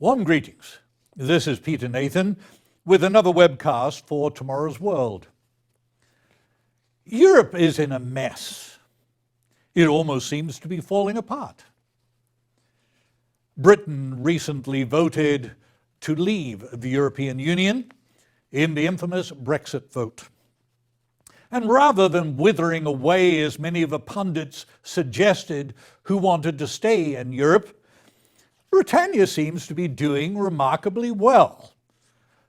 Warm greetings. This is Peter Nathan with another webcast for Tomorrow's World. Europe is in a mess. It almost seems to be falling apart. Britain recently voted to leave the European Union in the infamous Brexit vote. And rather than withering away, as many of the pundits suggested who wanted to stay in Europe, Britannia seems to be doing remarkably well.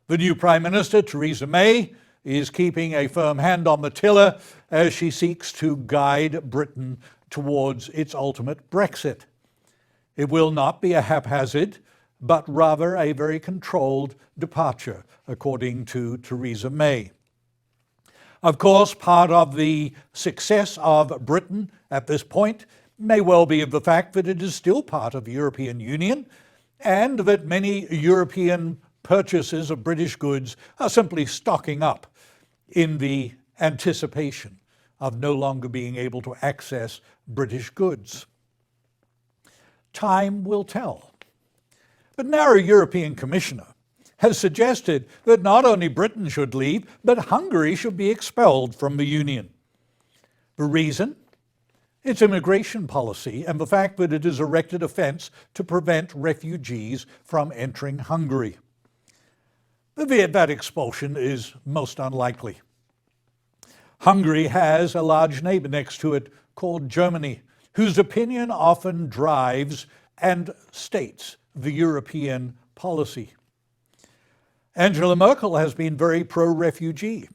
The new Prime Minister, Theresa May, is keeping a firm hand on the tiller as she seeks to guide Britain towards its ultimate Brexit. It will not be a haphazard, but rather a very controlled departure, according to Theresa May. Of course, part of the success of Britain at this point may well be of the fact that it is still part of the European Union and that many European purchases of British goods are simply stocking up in the anticipation of no longer being able to access British goods. Time will tell. But now a European Commissioner has suggested that not only Britain should leave, but Hungary should be expelled from the Union. The reason? Its immigration policy and the fact that it has erected a fence to prevent refugees from entering Hungary. That expulsion is most unlikely. Hungary has a large neighbor next to it called Germany, whose opinion often drives and states the European policy. Angela Merkel has been very pro-refugee,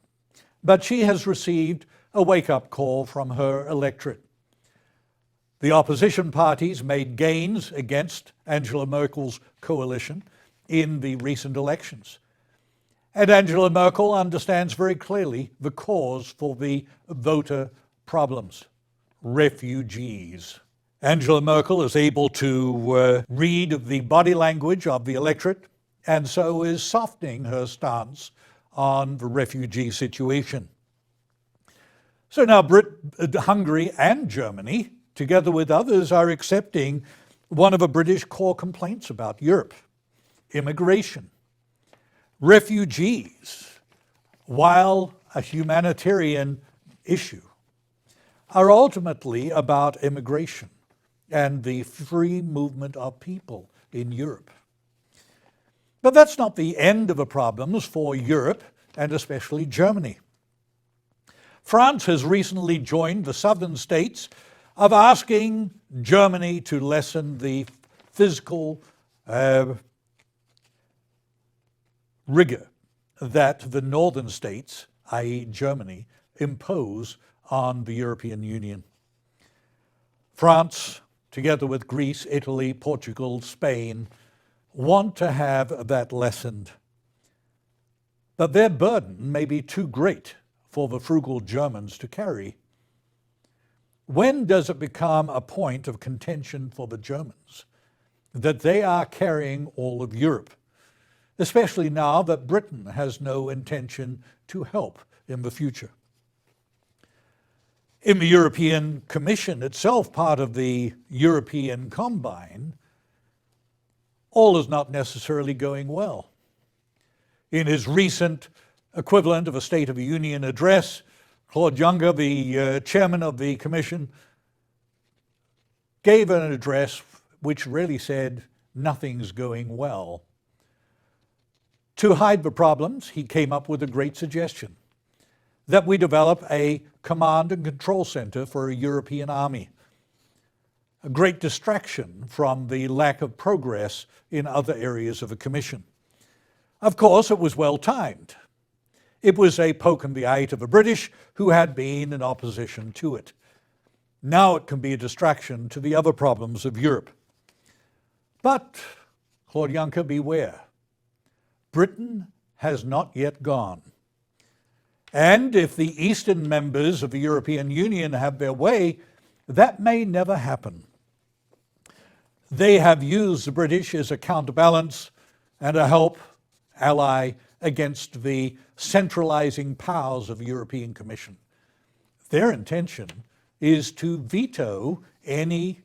but she has received a wake-up call from her electorate. The opposition parties made gains against Angela Merkel's coalition in the recent elections. And Angela Merkel understands very clearly the cause for the voter problems: refugees. Angela Merkel is able to read the body language of the electorate, and so is softening her stance on the refugee situation. So now Hungary and Germany, together with others, are accepting one of the British core complaints about Europe: immigration. Refugees, while a humanitarian issue, are ultimately about immigration and the free movement of people in Europe. But that's not the end of the problems for Europe, and especially Germany. France has recently joined the southern states of asking Germany to lessen the physical rigor that the northern states, i.e. Germany, impose on the European Union. France, together with Greece, Italy, Portugal, Spain, want to have that lessened. But their burden may be too great for the frugal Germans to carry. When does it become a point of contention for the Germans that they are carrying all of Europe, especially now that Britain has no intention to help in the future? In the European Commission itself, part of the European Combine, all is not necessarily going well. In his recent equivalent of a State of the Union address, Claude Juncker, the chairman of the Commission, gave an address which really said nothing's going well. To hide the problems, he came up with a great suggestion: that we develop a command and control center for a European army. A great distraction from the lack of progress in other areas of the Commission. Of course, it was well timed. It was a poke in the eye to the British, who had been in opposition to it. Now it can be a distraction to the other problems of Europe. But, Claude Juncker, beware. Britain has not yet gone. And if the eastern members of the European Union have their way, that may never happen. They have used the British as a counterbalance and a help ally against the centralizing powers of the European Commission. Their intention is to veto any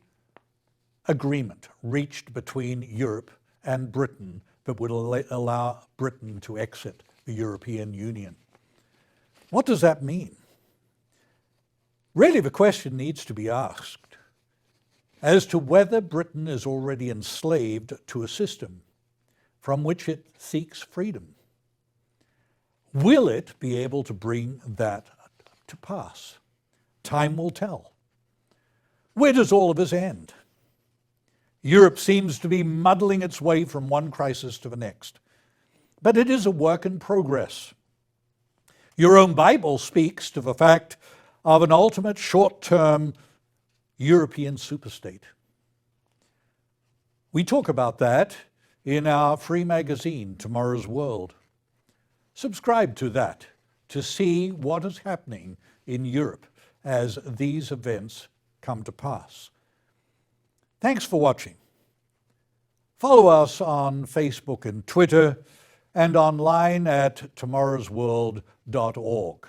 agreement reached between Europe and Britain that would allow Britain to exit the European Union. What does that mean? Really, the question needs to be asked as to whether Britain is already enslaved to a system from which it seeks freedom. Will it be able to bring that to pass? Time will tell. Where does all of this end? Europe seems to be muddling its way from one crisis to the next, but it is a work in progress. Your own Bible speaks to the fact of an ultimate short-term European superstate. We talk about that in our free magazine, Tomorrow's World. Subscribe to that to see what is happening in Europe as these events come to pass. Thanks for watching. Follow us on Facebook and Twitter and online at tomorrowsworld.org.